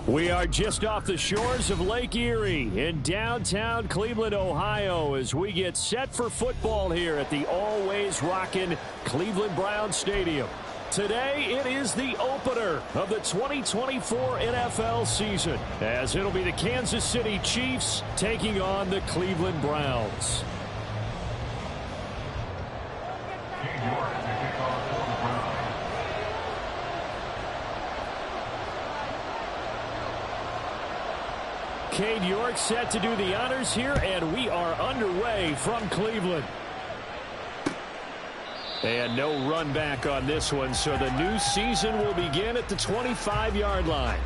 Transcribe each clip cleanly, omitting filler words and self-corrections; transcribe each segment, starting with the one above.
We are just off the shores of Lake Erie in downtown Cleveland, Ohio, as we get set for football here at the always rockin' Cleveland Browns Stadium. Today, it is the opener of the 2024 NFL season, as it'll be the Kansas City Chiefs taking on the Cleveland Browns. Cade York set to do the honors here, and we are underway from Cleveland. And no run back on this one, so the new season will begin at the 25-yard line.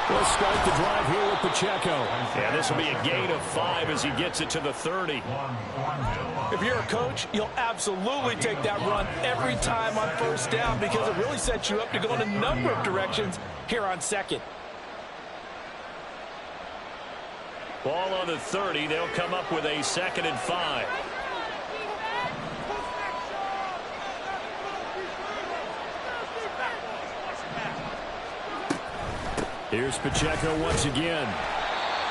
We'll start the drive here with Pacheco. And this will be a gain of 5 as he gets it to the 30. If you're a coach, you'll absolutely take that run every time on first down because it really sets you up to go in a number of directions here on second. Ball on the 30. They'll come up with a 2nd and 5. Here's Pacheco once again.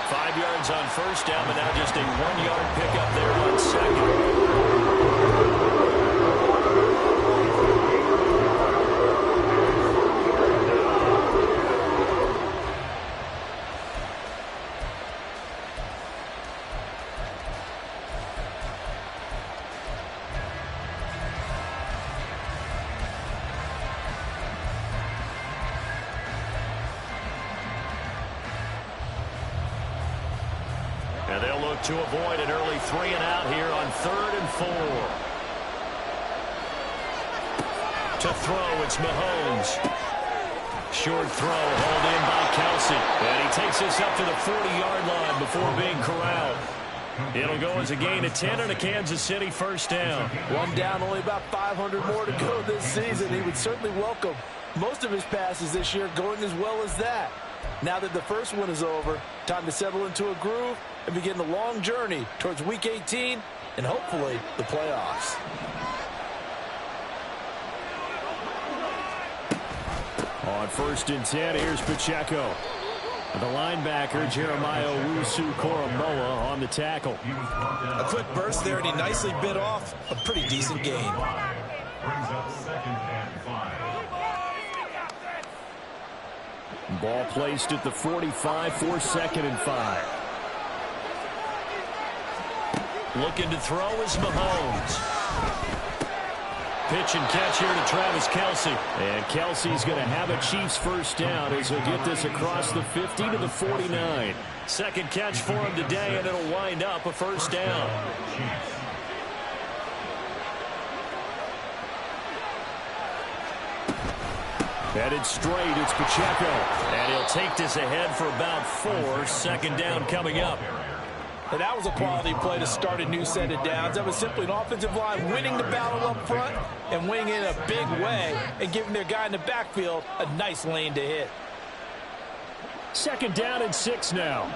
5 yards on first down, but now just a 1-yard pickup there on second. And they'll look to avoid an early 3-and-out here on 3rd and 4. To throw, it's Mahomes. Short throw, hauled in by Kelsey. And he takes this up to the 40-yard line before being corralled. It'll go as a gain of 10 and a Kansas City first down. One down, only about 500 more to go this season. He would certainly welcome most of his passes this year going as well as that. Now that the first one is over, time to settle into a groove and begin the long journey towards Week 18 and hopefully the playoffs. On 1st and 10, here's Pacheco. The linebacker, Jeremiah Owusu-Koramoah, on the tackle. A quick burst there, and he nicely bit off a pretty decent gain. Brings up 2nd and 5. Ball placed at the 45 for 2nd and 5. Looking to throw is Mahomes. pitch and catch here to Travis Kelce. And Kelce's going to have a Chiefs first down as he'll get this across the 50 to the 49. Second catch for him today, and it'll wind up a first down. Headed straight, it's Pacheco. And he'll take this ahead for about 4. Second down coming up. And that was a quality play to start a new set of downs. That was simply an offensive line winning the battle up front and winning it in a big way and giving their guy in the backfield a nice lane to hit. Second down and 6 now.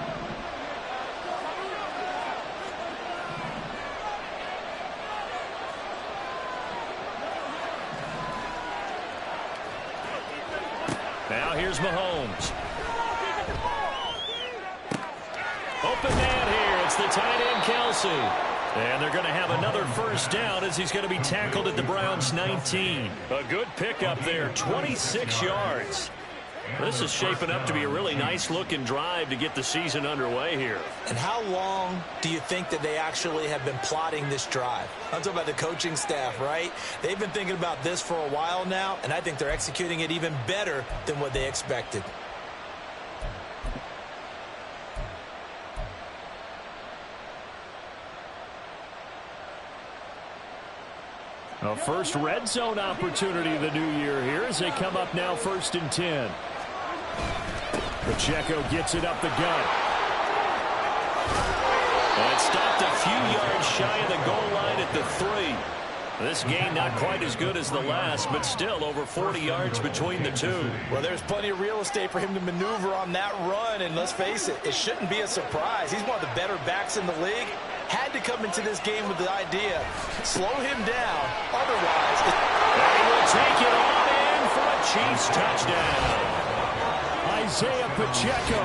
Now here's Mahomes. Open man here. It's the tight end, Kelce. And they're going to have another first down as he's going to be tackled at the Browns' 19. A good pickup there, 26 yards. This is shaping up to be a really nice-looking drive to get the season underway here. And how long do you think that they actually have been plotting this drive? I'm talking about the coaching staff, right? They've been thinking about this for a while now, and I think they're executing it even better than what they expected. A first red zone opportunity the new year here as they come up now 1st and 10. Pacheco gets it up the gut. And stopped a few yards shy of the goal line at the 3. This game not quite as good as the last, but still over 40 yards between the two. Well, there's plenty of real estate for him to maneuver on that run, and let's face it, it shouldn't be a surprise. He's one of the better backs in the league. Had to come into this game with the idea, slow him down, otherwise... They will take it on in for a Chiefs touchdown. Isaiah Pacheco,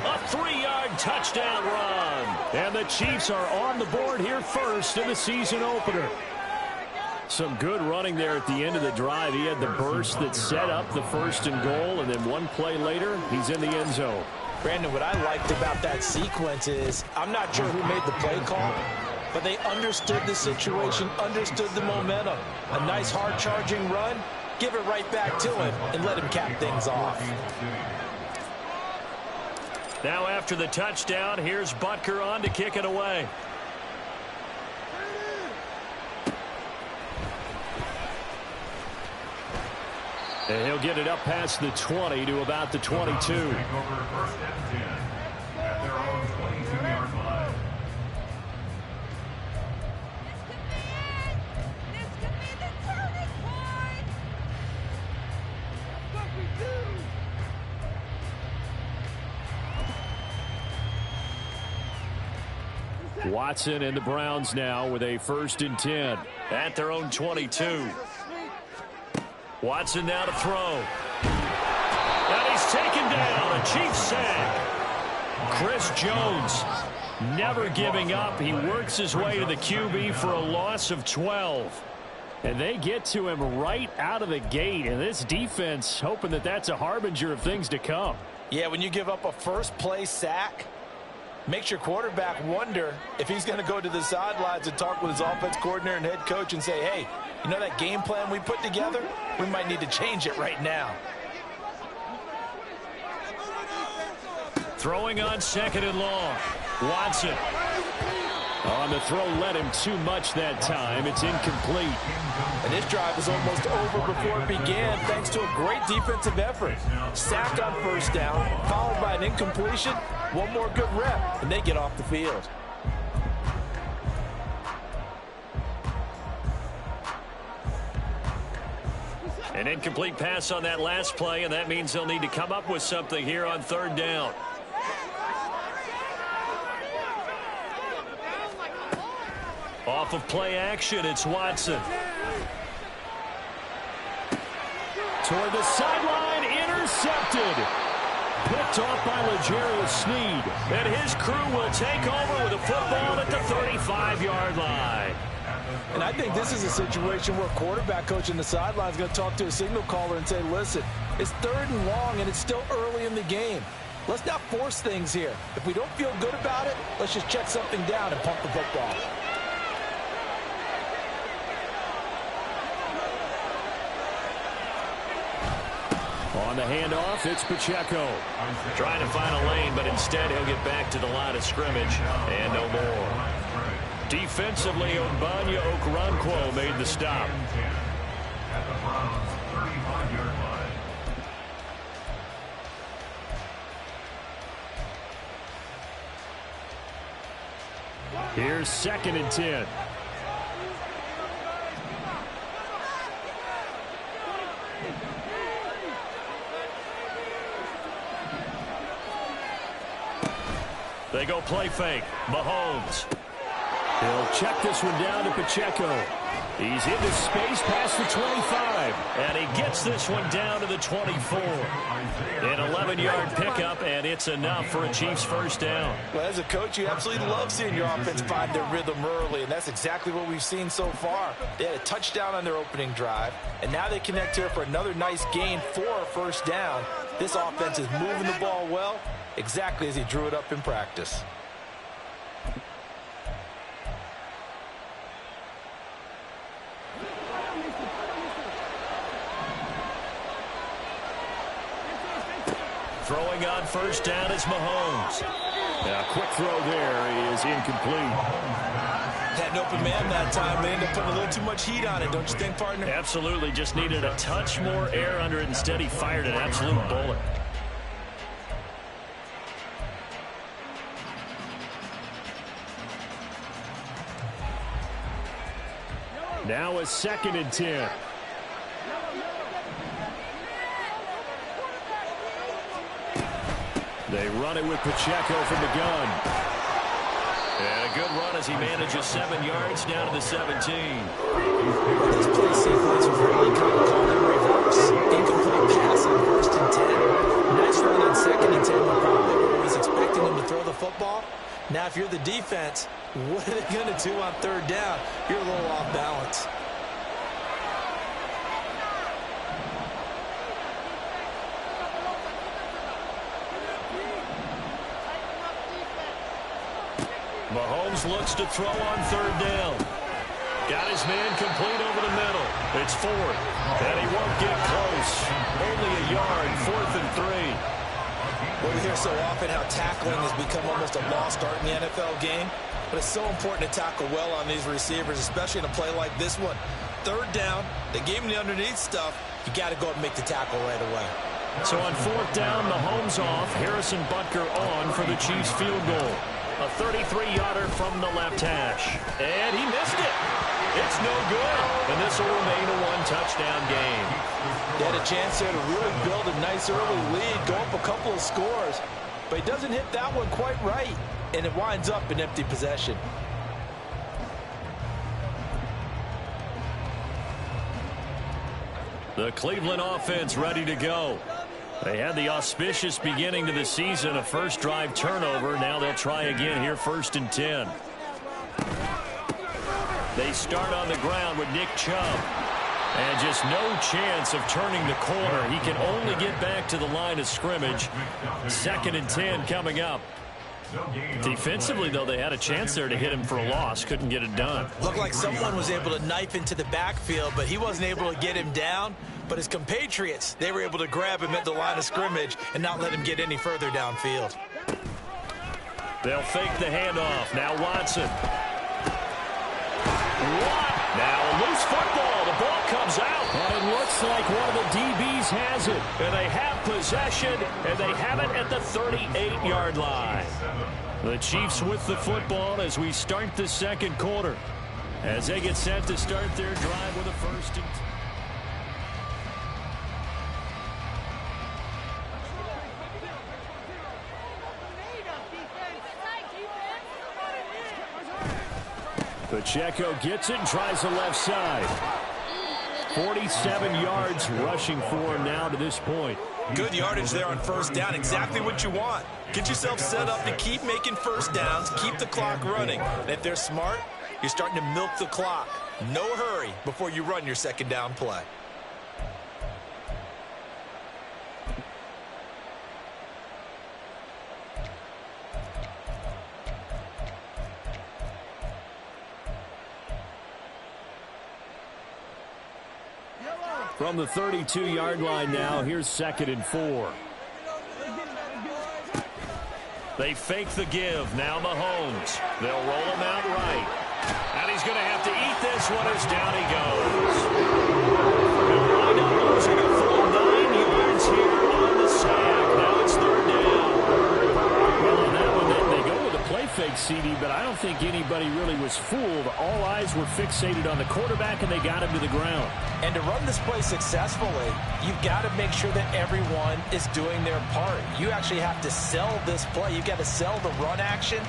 a 3-yard touchdown run. And the Chiefs are on the board here first in the season opener. Some good running there at the end of the drive. He had the burst that set up the 1st and goal, and then one play later, he's in the end zone. Brandon, what I liked about that sequence is, I'm not sure who made the play call, but they understood the situation, understood the momentum. A nice hard-charging run, give it right back to him, and let him cap things off. Now after the touchdown, here's Butker on to kick it away. And he'll get it up past the 20 to about the 22. Over 1st and 10 at their own 22-yard line. Watson and the Browns now with a 1st and 10 at their own 22. Watson now to throw. And he's taken down. A Chiefs sack. Chris Jones never giving up. He works his way to the QB for a loss of 12. And they get to him right out of the gate. And this defense hoping that that's a harbinger of things to come. Yeah, when you give up a first-play sack, makes your quarterback wonder if he's going to go to the sidelines and talk with his offense coordinator and head coach and say, hey, you know that game plan we put together? We might need to change it right now. Throwing on 2nd and long. Watson. On the throw, led him too much that time. It's incomplete. And this drive is almost over before it began thanks to a great defensive effort. Sack on 1st down, followed by an incompletion. One more good rep, and they get off the field. An incomplete pass on that last play, and that means they'll need to come up with something here on 3rd down. Off of play action, it's Watson. Toward the sideline, intercepted. Picked off by L'Jarius Sneed. And his crew will take over with a football at the 35-yard line. And I think this is a situation where a quarterback coach in the sideline is going to talk to a signal caller and say, listen, it's 3rd and long and it's still early in the game. Let's not force things here. If we don't feel good about it, let's just check something down and pump the football. On the handoff, it's Pacheco. Trying to find a lane, but instead he'll get back to the line of scrimmage and no more. Defensively, Ogbanya Okoronkwo made the stop. At the Browns' 35-yard line. Here's 2nd and 10. They go play fake. Mahomes. He'll check this one down to Pacheco. He's into space past the 25. And he gets this one down to the 24. An 11-yard pickup, and it's enough for a Chiefs first down. Well, as a coach, you absolutely love seeing your offense find their rhythm early, and that's exactly what we've seen so far. They had a touchdown on their opening drive, and now they connect here for another nice gain for a first down. This offense is moving the ball well, exactly as he drew it up in practice. Throwing on first down is Mahomes. A quick throw there is incomplete. Had an open man that time. They ended up putting a little too much heat on it, don't you think, partner? Absolutely. Just needed a touch more air under it. Instead, he fired an absolute bullet. Now a 2nd and 10. They run it with Pacheco from the gun. And a good run as he manages 7 yards down to the 17. This play sequence was really kind of called in reverse. Incomplete pass on 1st and 10. Nice run on 2nd and 10. Probably where he was expecting him to throw the football. Now, if you're the defense, what are they going to do on 3rd down? You're a little off balance. Mahomes looks to throw on 3rd down. Got his man complete over the middle. It's 4th, and he won't get close. Only a yard, 4th and 3. Well, we hear so often how tackling has become almost a lost art in the NFL game, but it's so important to tackle well on these receivers, especially in a play like this one. 3rd down, they gave him the underneath stuff. You got to go up and make the tackle right away. So on 4th down, Mahomes off. Harrison Butker on for the Chiefs field goal. A 33-yarder from the left hash. And he missed it. It's no good. And this will remain a 1-touchdown game. They had a chance there to really build a nice early lead, go up a couple of scores. But he doesn't hit that one quite right, and it winds up an empty possession. The Cleveland offense ready to go. They had the auspicious beginning to the season, a first drive turnover. Now they'll try again here, 1st and 10. They start on the ground with Nick Chubb. And just no chance of turning the corner. He can only get back to the line of scrimmage. 2nd and 10 coming up. Defensively, though, they had a chance there to hit him for a loss. Couldn't get it done. Looked like someone was able to knife into the backfield, but he wasn't able to get him down. But his compatriots, they were able to grab him at the line of scrimmage and not let him get any further downfield. They'll fake the handoff. Now Watson. Now a loose football. The ball comes out. And it looks like one of the DBs has it. And they have possession, and they have it at the 38-yard line. The Chiefs with the football as we start the 2nd quarter. As they get set to start their drive with a 1st and 10. Pacheco gets it and tries the left side. 47 yards rushing for him now to this point. Good yardage there on 1st down. Exactly what you want. Get yourself set up to keep making 1st downs, keep the clock running. And if they're smart, you're starting to milk the clock. No hurry before you run your 2nd down play. From the 32-yard line now, here's 2nd and 4. They fake the give. Now Mahomes. They'll roll him out right. And he's going to have to eat this one as down he goes. They'll wind up losing a full 9 yards here on the sack. Now it's 3rd down. Well, on that one, they go with a play fake, CD, but I don't think anybody really was fooled. All eyes were fixated on the quarterback, and they got him to the ground. And to run this play successfully, you've got to make sure that everyone is doing their part. You actually have to sell this play. You've got to sell the run action.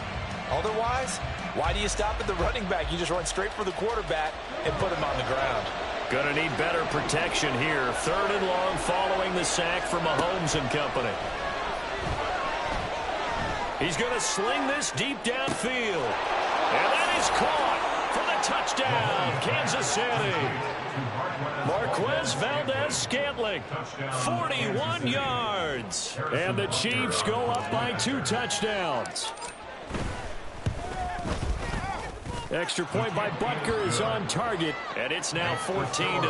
Otherwise, why do you stop at the running back? You just run straight for the quarterback and put him on the ground. Going to need better protection here. 3rd and long following the sack for Mahomes and company. He's going to sling this deep downfield. And that is caught for the touchdown, Kansas City. Marquez Valdez-Scantling, 41 yards. And the Chiefs go up by 2 touchdowns. Extra point by Butker is on target. And it's now 14-0. 14.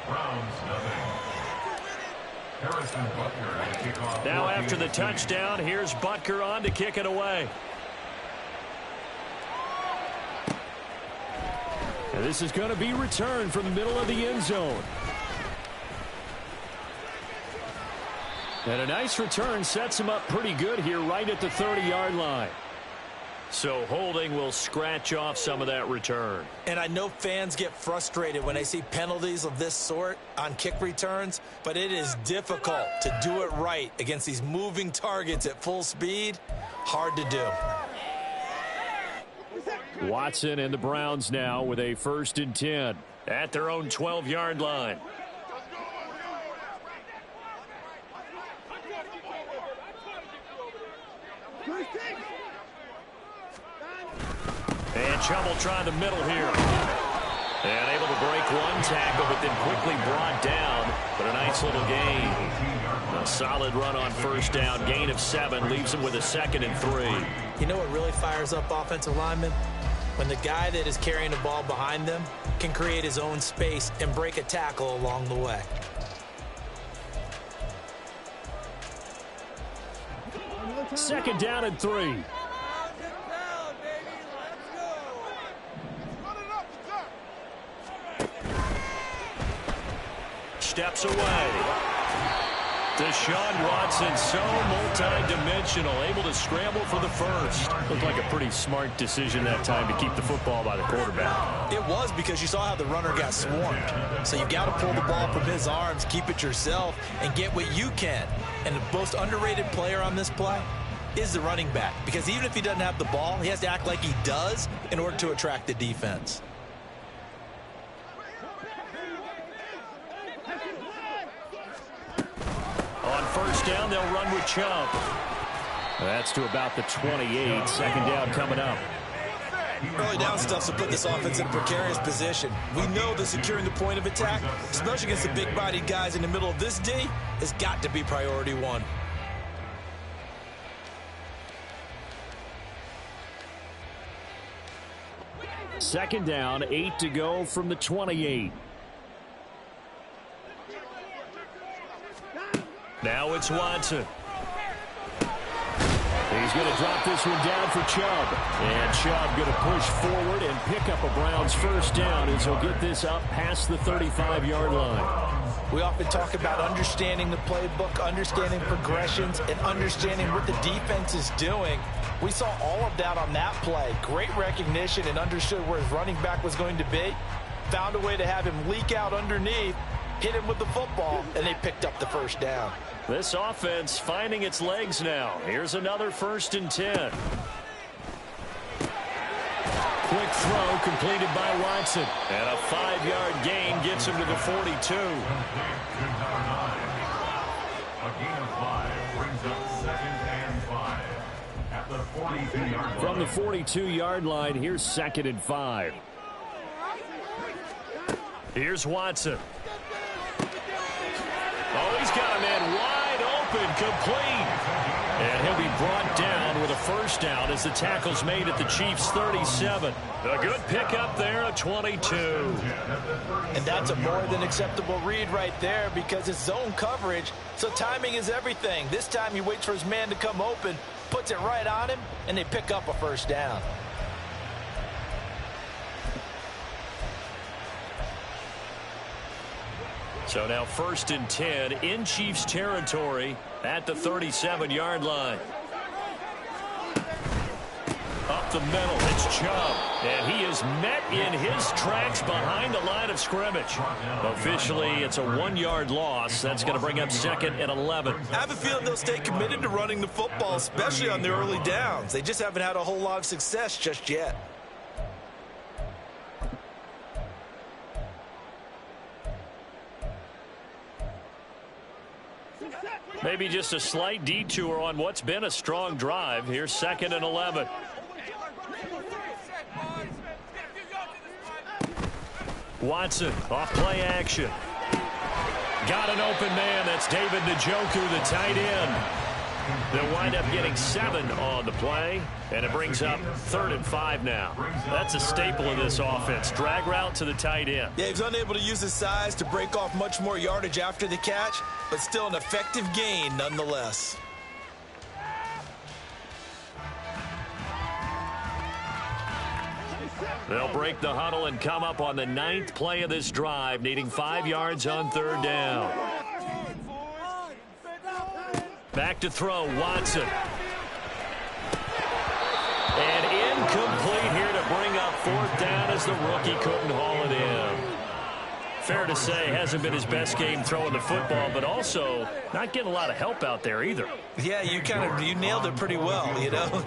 Browns nothing. Harrison Butker to kick off. Now after the touchdown, here's Butker on to kick it away. And this is going to be returned from the middle of the end zone. And a nice return sets him up pretty good here right at the 30-yard line. So holding will scratch off some of that return. And I know fans get frustrated when they see penalties of this sort on kick returns, but it is difficult to do it right against these moving targets at full speed. Hard to do. Watson and the Browns now with a 1st and 10. At their own 12-yard line. And Chubb will try the middle here. And able to break one tackle, but then quickly brought down. But a nice little gain. A solid run on 1st down. Gain of 7 leaves him with a 2nd and 3. You know what really fires up offensive linemen? When the guy that is carrying the ball behind them can create his own space and break a tackle along the way. Second down and 3. Steps away. Deshaun Watson, so multi-dimensional, able to scramble for the first. Looked like a pretty smart decision that time to keep the football by the quarterback. It was, because you saw how the runner got swarmed. So you got to pull the ball from his arms, keep it yourself, and get what you can. And the most underrated player on this play is the running back, because even if he doesn't have the ball, he has to act like he does in order to attract the defense. On 1st down, they'll run with Chubb. That's to about the 28. 2nd down coming up. Early down stuff to put this offense in a precarious position. We know that securing the point of attack, especially against the big-bodied guys in the middle of this D, has got to be priority 1. Second down, 8 to go from the 28. Now it's Watson. He's going to drop this one down for Chubb. And Chubb going to push forward and pick up a Browns 1st down as he'll get this up past the 35-yard line. We often talk about understanding the playbook, understanding progressions, and understanding what the defense is doing. We saw all of that on that play. Great recognition and understood where his running back was going to be. Found a way to have him leak out underneath, hit him with the football, and they picked up the 1st down. This offense finding its legs now. Here's another 1st and 10. Quick throw completed by Watson. And a 5-yard gain gets him to the 42. A gain of 5 brings up 2nd and 5 at the 42-yard line. From the 42-yard line, here's 2nd and 5. Here's Watson. Oh, he's got a man wide open, complete. And he'll be brought down with a first down as the tackle's made at the Chiefs' 37. A good pickup there, a 22. And that's a more than acceptable read right there because it's zone coverage, so timing is everything. This time he waits for his man to come open, puts it right on him, and they pick up a first down. So now 1st and 10 in Chiefs territory at the 37-yard line. Up the middle, it's Chubb. And he is met in his tracks behind the line of scrimmage. Officially, it's a 1-yard loss. That's going to bring up 2nd and 11. I have a feeling they'll stay committed to running the football, especially on the early downs. They just haven't had a whole lot of success just yet. Maybe just a slight detour on what's been a strong drive. Here's 2nd and 11. Watson off play action. Got an open man. That's David Njoku, the tight end. They'll wind up getting 7 on the play, and it brings up 3rd and 5 now. That's a staple of this offense. Drag route to the tight end. Yeah, he's unable to use his size to break off much more yardage after the catch, but still an effective gain nonetheless. They'll break the huddle and come up on the 9th play of this drive, needing 5 yards on 3rd down. Back to throw, Watson. And incomplete here to bring up 4th down as the rookie couldn't haul it in. Fair to say, hasn't been his best game throwing the football, but also not getting a lot of help out there either. Yeah, you nailed it pretty well, you know.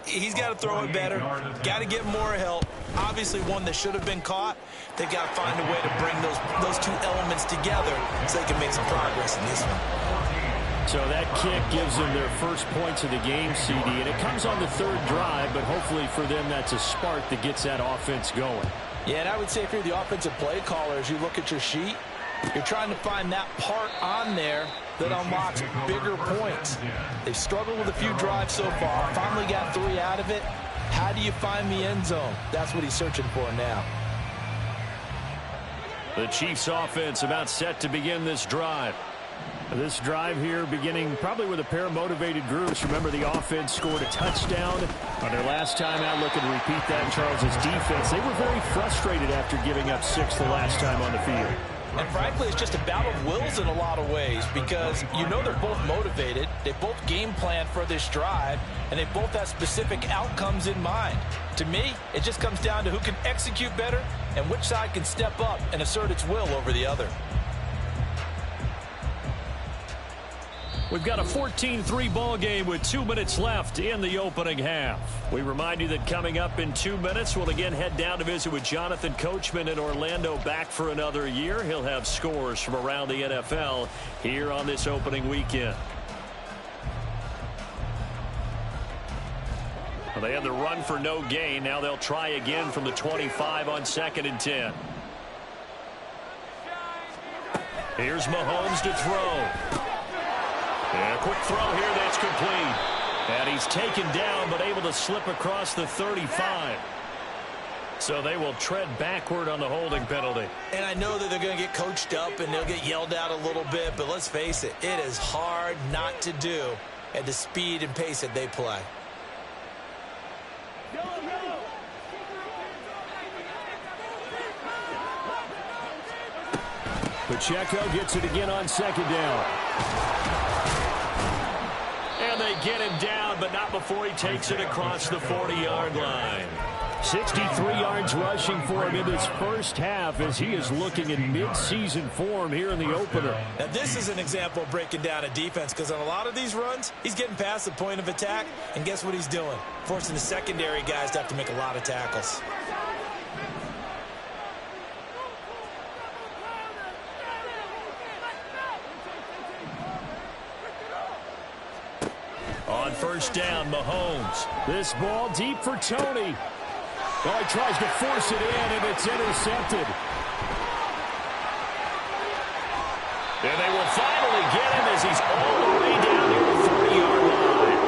He's got to throw it better, got to get more help. Obviously one that should have been caught. They've got to find a way to bring those two elements together so they can make some progress in this one. So that kick gives them their first points of the game, CD, and it comes on the 3rd drive, but hopefully for them that's a spark that gets that offense going. Yeah, and I would say if you're the offensive play caller, as you look at your sheet, you're trying to find that part on there that unlocks bigger points. They've struggled with a few drives so far, finally got 3 out of it. How do you find the end zone? That's what he's searching for now. The Chiefs offense about set to begin this drive. This drive here beginning probably with a pair of motivated groups. Remember, the offense scored a touchdown on their last time out. Looking to repeat that in Charles's defense. They were very frustrated after giving up 6 the last time on the field. And frankly, it's just a battle of wills in a lot of ways because you know they're both motivated. They both game plan for this drive, and they both have specific outcomes in mind. To me, it just comes down to who can execute better and which side can step up and assert its will over the other. We've got a 14-3 ball game with 2 minutes left in the opening half. We remind you that coming up in 2 minutes, we'll again head down to visit with Jonathan Coachman in Orlando, back for another year. He'll have scores from around the NFL here on this opening weekend. Well, they had the run for no gain. Now they'll try again from the 25 on 2nd and 10. Here's Mahomes to throw. And a quick throw here that's complete. And he's taken down but able to slip across the 35. So they will tread backward on the holding penalty. And I know that they're going to get coached up and they'll get yelled at a little bit, but let's face it, it is hard not to do at the speed and pace that they play. Pacheco gets it again on 2nd down. And they get him down, but not before he takes it across the 40-yard line. 63 yards rushing for him in this first half as he is looking in mid-season form here in the opener. Now, this is an example of breaking down a defense because on a lot of these runs, he's getting past the point of attack, and guess what he's doing? Forcing the secondary guys to have to make a lot of tackles. On 1st down, Mahomes. This ball deep for Tony. Oh, he tries to force it in, and it's intercepted. And they will finally get him as he's all the way down near the 40-yard line.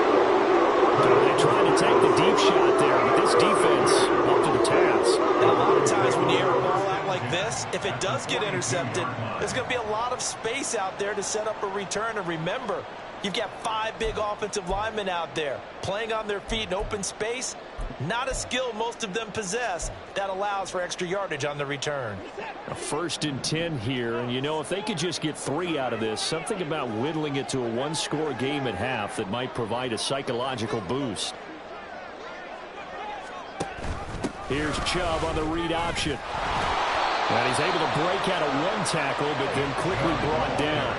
if it does get intercepted, there's going to be a lot of space out there to set up a return. And remember, you've got 5 big offensive linemen out there playing on their feet in open space. Not a skill most of them possess that allows for extra yardage on the return. A 1st and 10 here, and you know, if they could just get 3 out of this, something about whittling it to a 1-score game at half that might provide a psychological boost. Here's Chubb on the read option. And he's able to break out of 1 tackle, but then quickly brought down.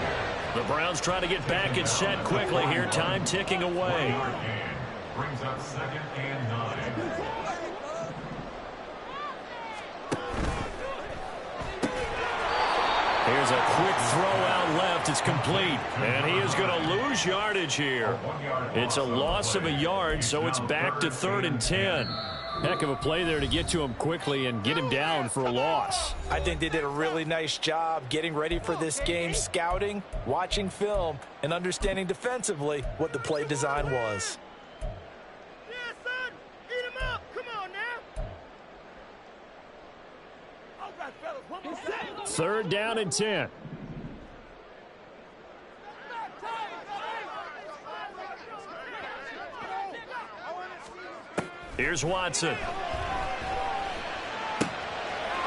The Browns trying to get back and set quickly here. Time ticking away. Brings up 2nd and 9. Here's a quick throw out left. It's complete. And he is going to lose yardage here. It's a loss of a yard, so it's back to 3rd and 10. Heck of a play there to get to him quickly and get him down for a loss. I think they did a really nice job getting ready for this game, scouting, watching film, and understanding defensively what the play design was. Yeah, son. Eat him up. Come on now. All right, fellas. One more time. 3rd down and 10. Here's Watson.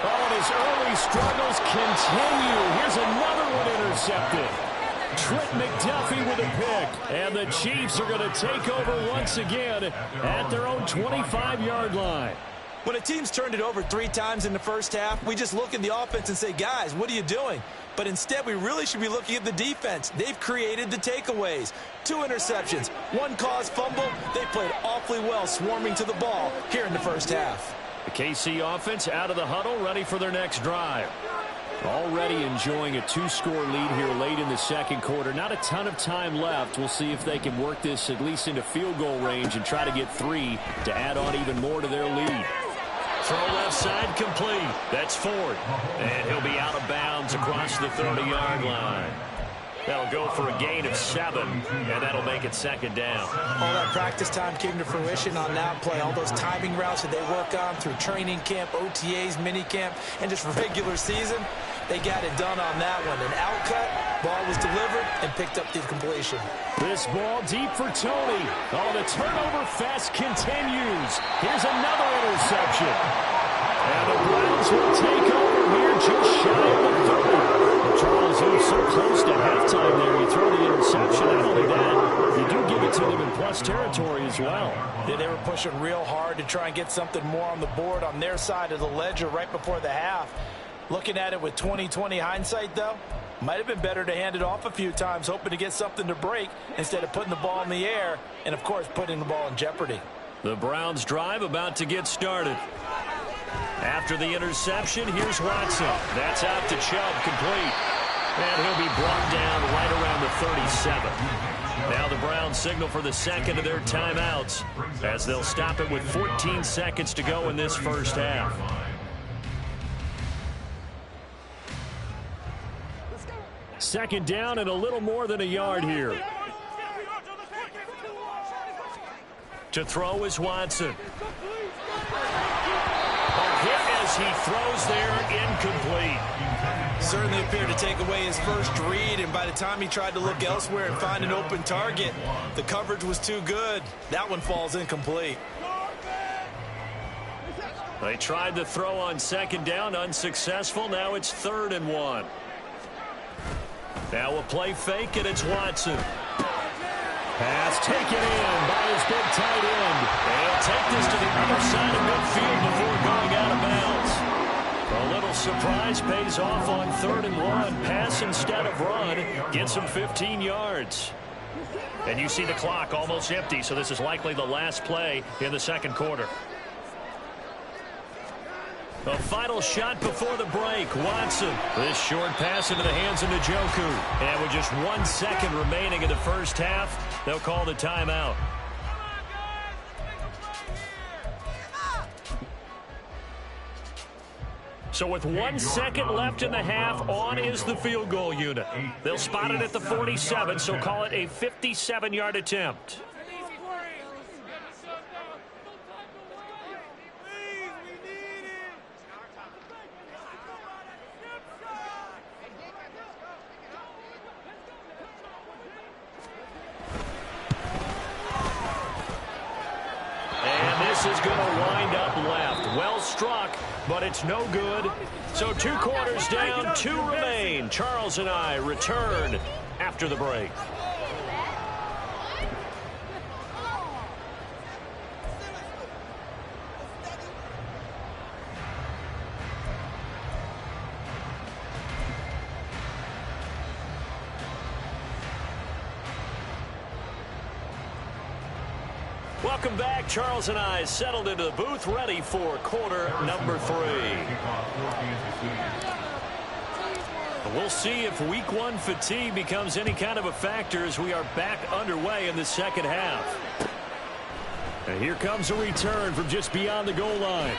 Oh, and his early struggles continue. Here's another one intercepted. Trent McDuffie with a pick. And the Chiefs are going to take over once again at their own 25-yard line. When a team's turned it over 3 times in the first half, we just look at the offense and say, guys, what are you doing? But instead, we really should be looking at the defense. They've created the takeaways. 2 interceptions, 1 caused fumble. They played awfully well swarming to the ball here in the first half. The KC offense out of the huddle, ready for their next drive. Already enjoying a 2-score lead here late in the 2nd quarter. Not a ton of time left. We'll see if they can work this at least into field goal range and try to get 3 to add on even more to their lead. Throw left side complete. That's Ford. And he'll be out of bounds across the 30-yard line. That'll go for a gain of 7, and that'll make it 2nd down. All that practice time came to fruition on that play. All those timing routes that they work on through training camp, OTAs, mini camp, and just regular season, they got it done on that one. An outcut, ball was delivered, and picked up the completion. This ball deep for Tony. Oh, the turnover fest continues. Here's another interception. And the Browns will take over here just shy of the 30. Charles, he was so close to halftime there. You throw the interception. Not only that, you do give it to them in plus territory as well. Yeah, they were pushing real hard to try and get something more on the board on their side of the ledger right before the half. Looking at it with 20/20 hindsight, though, might have been better to hand it off a few times, hoping to get something to break instead of putting the ball in the air and, of course, putting the ball in jeopardy. The Browns drive about to get started. After the interception, here's Watson. That's out to Chubb, complete. And he'll be brought down right around the 37. Now the Browns signal for the 2nd of their timeouts as they'll stop it with 14 seconds to go in this first half. Second down and a little more than a yard here. To throw is Watson. A hit as he throws there, incomplete. Certainly appeared to take away his first read, and by the time he tried to look elsewhere and find an open target, the coverage was too good. That one falls incomplete. They tried to throw on 2nd down, unsuccessful. Now it's 3rd and 1. Now a play fake, and it's Watson. Pass taken in by his big tight end. They'll take this to the other side of midfield before going out of bounds. A little surprise pays off on 3rd and 1. Pass instead of run. Gets him 15 yards. And you see the clock almost empty, so this is likely the last play in the 2nd quarter. A final shot before the break. Watson. This short pass into the hands of Njoku. And with just 1 second remaining in the first half, they'll call the timeout. So with 1 second left in the half, on is the field goal unit. They'll spot it at the 47, so call it a 57-yard attempt. but it's no good. So 2 quarters down, 2 remain. Charles and I return after the break. Welcome back. Charles and I settled into the booth, ready for quarter number 3. We'll see if week 1 fatigue becomes any kind of a factor as we are back underway in the second half. And here comes a return from just beyond the goal line.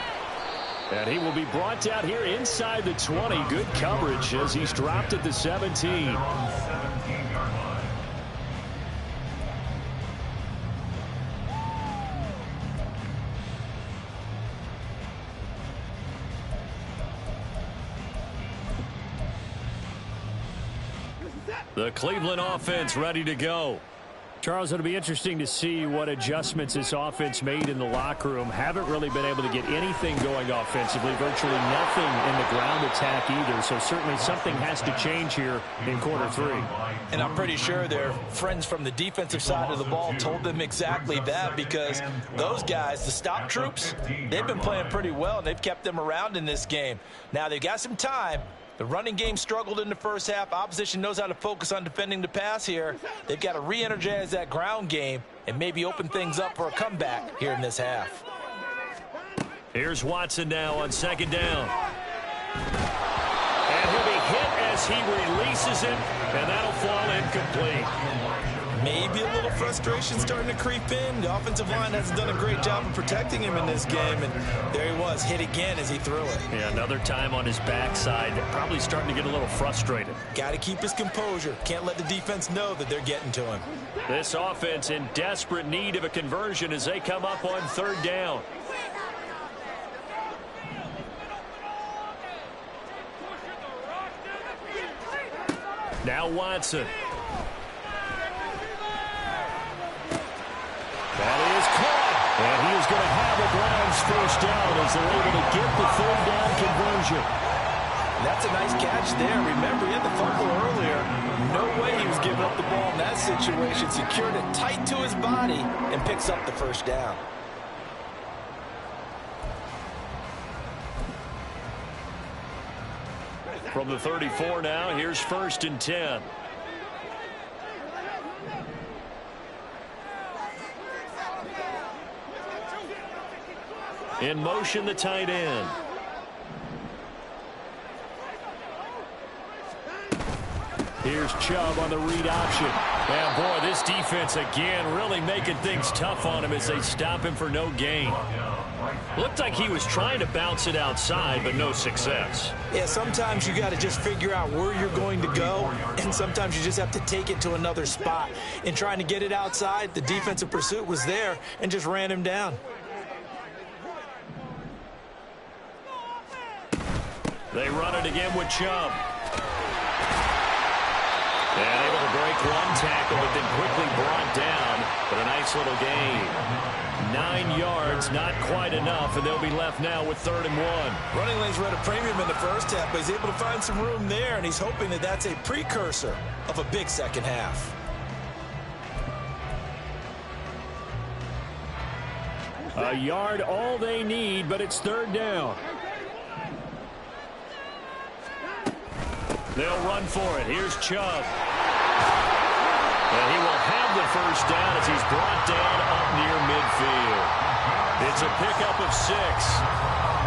And he will be brought out here inside the 20. Good coverage as he's dropped at the 17. The Cleveland offense ready to go. Charles, it'll be interesting to see what adjustments this offense made in the locker room. Haven't really been able to get anything going offensively, virtually nothing in the ground attack either. So certainly something has to change here in quarter 3. And I'm pretty sure their friends from the defensive side of the ball told them exactly that, because those guys, the stop troops, they've been playing pretty well, and they've kept them around in this game. Now they've got some time. The running game struggled in the first half. Opposition knows how to focus on defending the pass here. They've got to re-energize that ground game and maybe open things up for a comeback here in this half. Here's Watson now on second down. And he'll be hit as he releases it, and that'll fall incomplete. Maybe a little frustration starting to creep in. The offensive line hasn't done a great job of protecting him in this game, and there he was, hit again as he threw it. Yeah, another time on his backside, probably starting to get a little frustrated. Got to keep his composure. Can't let the defense know that they're getting to him. This offense in desperate need of a conversion as they come up on third down. Now Watson. That is caught, and he is going to have a Browns first down as they're able to get the third down conversion. That's a nice catch there. Remember, he had the fumble earlier. No way he was giving up the ball in that situation. Secured it tight to his body and picks up the first down. From the 34 now, here's 1st and 10. In motion, the tight end. Here's Chubb on the read option. And boy, this defense again really making things tough on him as they stop him for no gain. Looked like he was trying to bounce it outside, but no success. Yeah, sometimes you got to just figure out where you're going to go, and sometimes you just have to take it to another spot. In trying to get it outside, the defensive pursuit was there and just ran him down. They run it again with Chubb. And able to break one tackle, but then quickly brought down. But a nice little gain. 9 yards, not quite enough, and they'll be left now with 3rd and 1. Running lanes were at a premium in the first half, but he's able to find some room there, and he's hoping that that's a precursor of a big second half. A yard all they need, but it's 3rd down. They'll run for it. Here's Chubb. And he will have the first down as he's brought down up near midfield. It's a pickup of 6.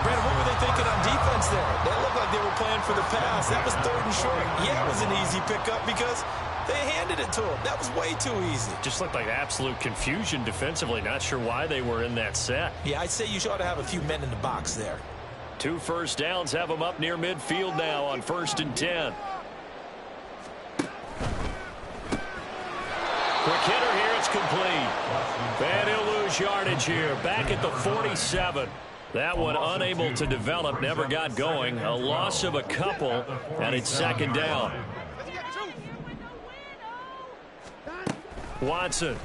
Brandon, what were they thinking on defense there? They looked like they were playing for the pass. That was 3rd and short. Yeah, it was an easy pickup because they handed it to him. That was way too easy. Just looked like absolute confusion defensively. Not sure why they were in that set. Yeah, I'd say you ought to have a few men in the box there. 2 first downs have them up near midfield now on 1st and 10. Quick hitter here, it's complete. And he'll lose yardage here. Back at the 47. That one unable to develop, never got going. A loss of a couple, and it's 2nd down. Watson.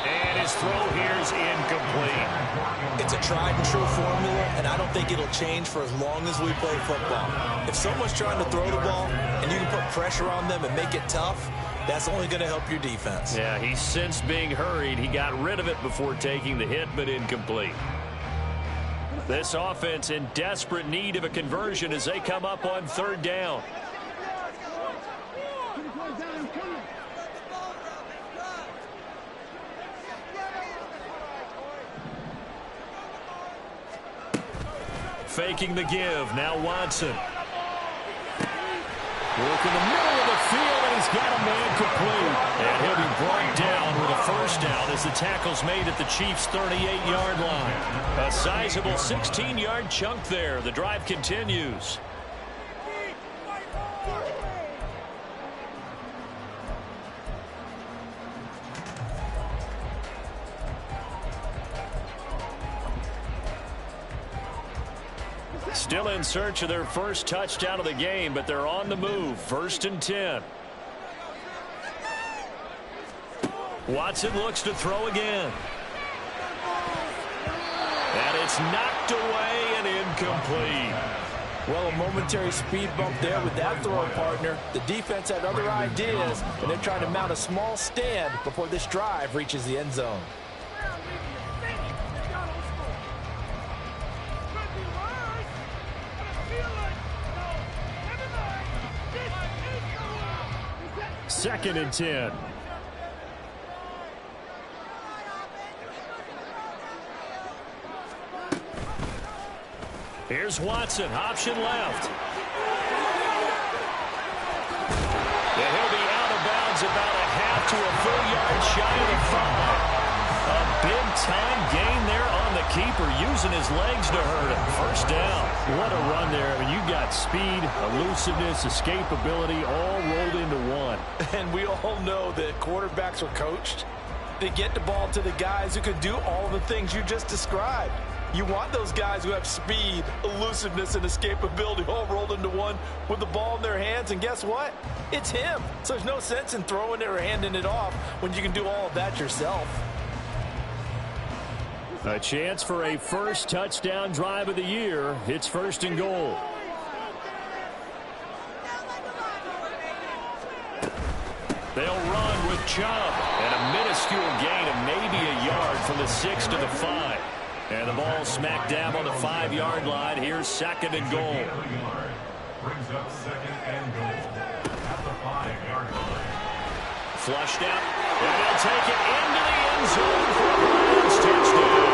And his throw here is incomplete. It's a tried-and-true formula, and I don't think it'll change for as long as we play football. If someone's trying to throw the ball and you can put pressure on them and make it tough, that's only going to help your defense. Yeah, he sensed being hurried. He got rid of it before taking the hit, but incomplete. This offense in desperate need of a conversion as they come up on third down. Faking the give. Now Watson. Work in the middle of the field, and he's got a man complete. And he'll be brought down with a first down as the tackle's made at the Chiefs' 38-yard line. A sizable 16-yard chunk there. The drive continues. Still in search of their first touchdown of the game, but they're on the move. 1st and 10. Watson looks to throw again. And it's knocked away and incomplete. Well, a momentary speed bump there with that throw partner. The defense had other ideas, and they're trying to mount a small stand before this drive reaches the end zone. Second and 10. Here's Watson, option left. And he'll be out of bounds about a half to a full yard shy of the 5. A big-time gain there on the keeper, using his legs to hurt him. First down. What a run there. I mean, you got speed, elusiveness, escapability all rolled into one. And we all know that quarterbacks are coached. They get the ball to the guys who can do all the things you just described. You want those guys who have speed, elusiveness, and escapability all rolled into one with the ball in their hands. And guess what? It's him. So there's no sense in throwing it or handing it off when you can do all of that yourself. A chance for a first touchdown drive of the year. It's 1st and goal. They'll run with Chubb. And a minuscule gain of maybe a yard from the 6 to the 5. And the ball smack dab on the 5-yard line. Here's 2nd and goal. Brings up 2nd and goal at the 5-yard line. Flushed out. And they'll take it into the end zone for a Browns touchdown.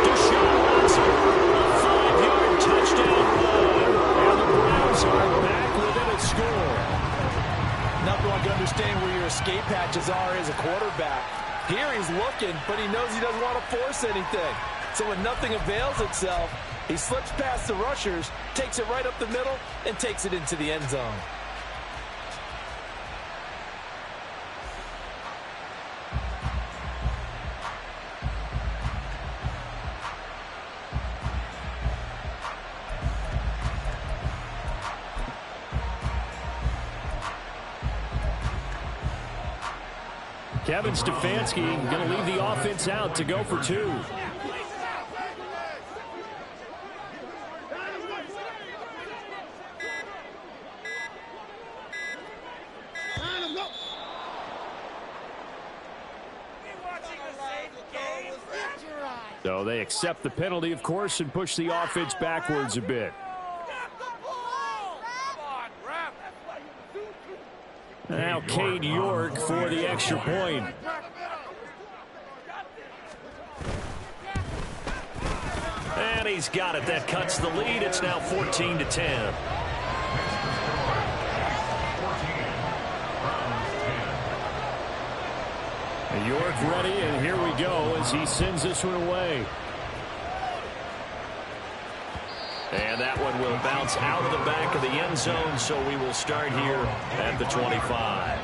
Deshaun Watson, a 5-yard touchdown run. And the Browns are back within a score. Nothing like understanding where your escape hatches are as a quarterback. Here he's looking, but he knows he doesn't want to force anything. So when nothing avails itself, he slips past the rushers, takes it right up the middle, and takes it into the end zone. Kevin Stefanski going to leave the offense out to go for 2. So they accept the penalty, of course, and push the offense backwards a bit. Now Cade York for the extra point. And he's got it. That cuts the lead. It's now 14-10. York ready, and here we go as he sends this one away. And that one will bounce out of the back of the end zone, so we will start here at the 25.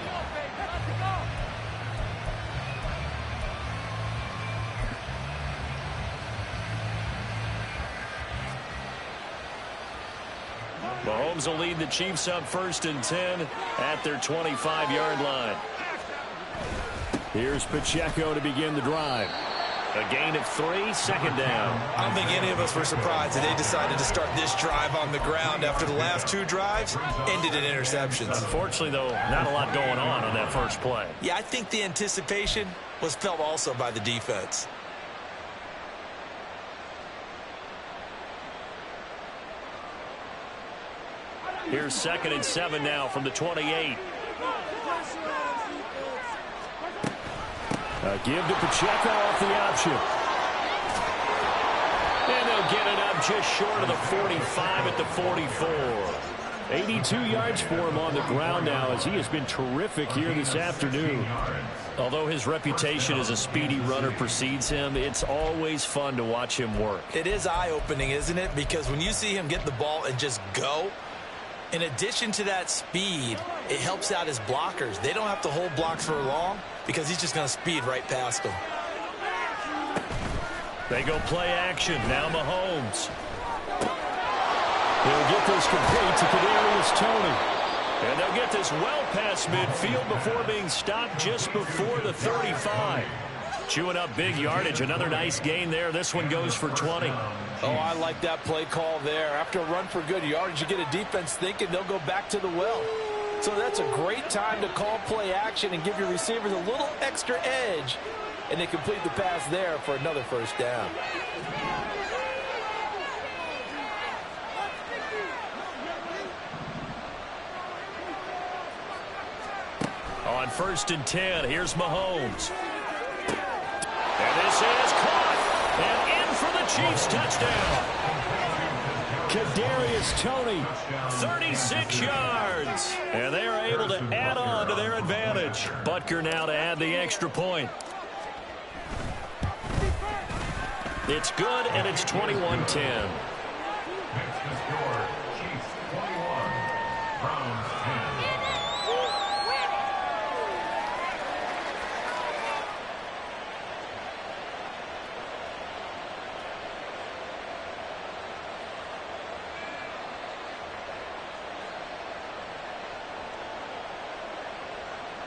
Mahomes will lead the Chiefs up 1st and 10 at their 25-yard line. Here's Pacheco to begin the drive. A gain of 3, second down. I don't think any of us were surprised that they decided to start this drive on the ground after the last 2 drives ended in interceptions. Unfortunately, though, not a lot going on that first play. Yeah, I think the anticipation was felt also by the defense. Here's 2nd and 7 now from the 28. A give to Pacheco off the option. And they'll get it up just short of the 45 at the 44. 82 yards for him on the ground now as he has been terrific here this afternoon. Although his reputation as a speedy runner precedes him, it's always fun to watch him work. It is eye-opening, isn't it? Because when you see him get the ball and just go, in addition to that speed, it helps out his blockers. They don't have to hold blocks for long because he's just going to speed right past them. They go play action. Now Mahomes. He'll get this complete to Kadarius Toney. And they'll get this well past midfield before being stopped just before the 35. Chewing up big yardage. Another nice gain there. This one goes for 20. Oh, I like that play call there. After a run for good yardage, you get a defense thinking they'll go back to the well. So that's a great time to call play action and give your receivers a little extra edge. And they complete the pass there for another first down. On 1st and 10, here's Mahomes. And this is caught. And in for the Chiefs touchdown. Kadarius Toney. 36 yards. And they are able to add on to their advantage. Butker now to add the extra point. It's good, and it's 21-10. Next to score, Chiefs 21, Browns 10.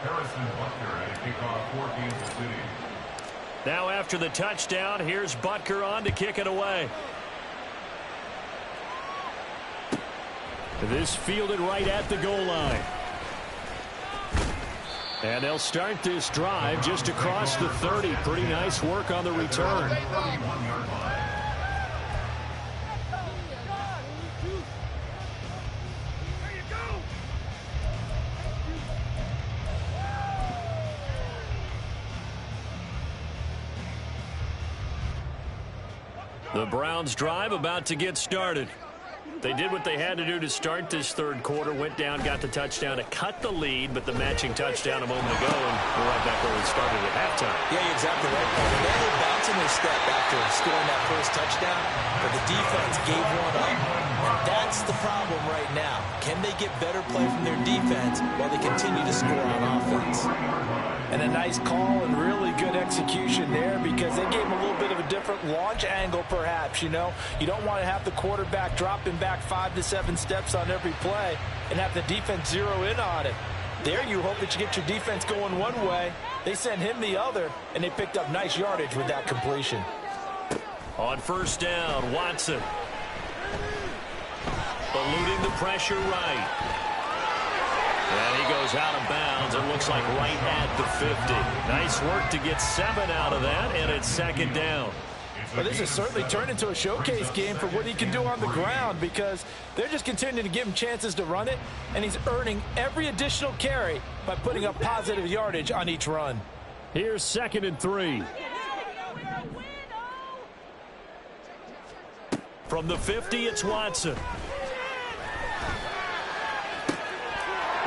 Harrison Butker at kickoff for Kansas City. Now after the touchdown, here's Butker on to kick it away. This fielded right at the goal line. And they'll start this drive just across the 30. Pretty nice work on the return. 31-yard line. The Browns drive about to get started. They did what they had to do to start this third quarter, went down, got the touchdown to cut the lead, but the matching touchdown a moment ago, and we're right back where we started at halftime. Yeah, you're exactly right, Paul. They were bouncing their step after scoring that first touchdown, but the defense gave one up. And that's the problem right now. Can they get better play from their defense while they continue to score on offense? And a nice call and really good execution there because they gave him a little bit of a different launch angle perhaps, you know. You don't want to have the quarterback dropping back 5 to 7 steps on every play and have the defense zero in on it. There you hope that you get your defense going one way. They sent him the other, and they picked up nice yardage with that completion. On first down, Watson. Eluding the pressure right. And he goes out of bounds. It looks like right at the 50. Nice work to get 7 out of that, and it's second down. But this has certainly turned into a showcase game for what he can do on the ground because they're just continuing to give him chances to run it, and he's earning every additional carry by putting up positive yardage on each run. Here's 2nd and 3. From the 50, it's Watson.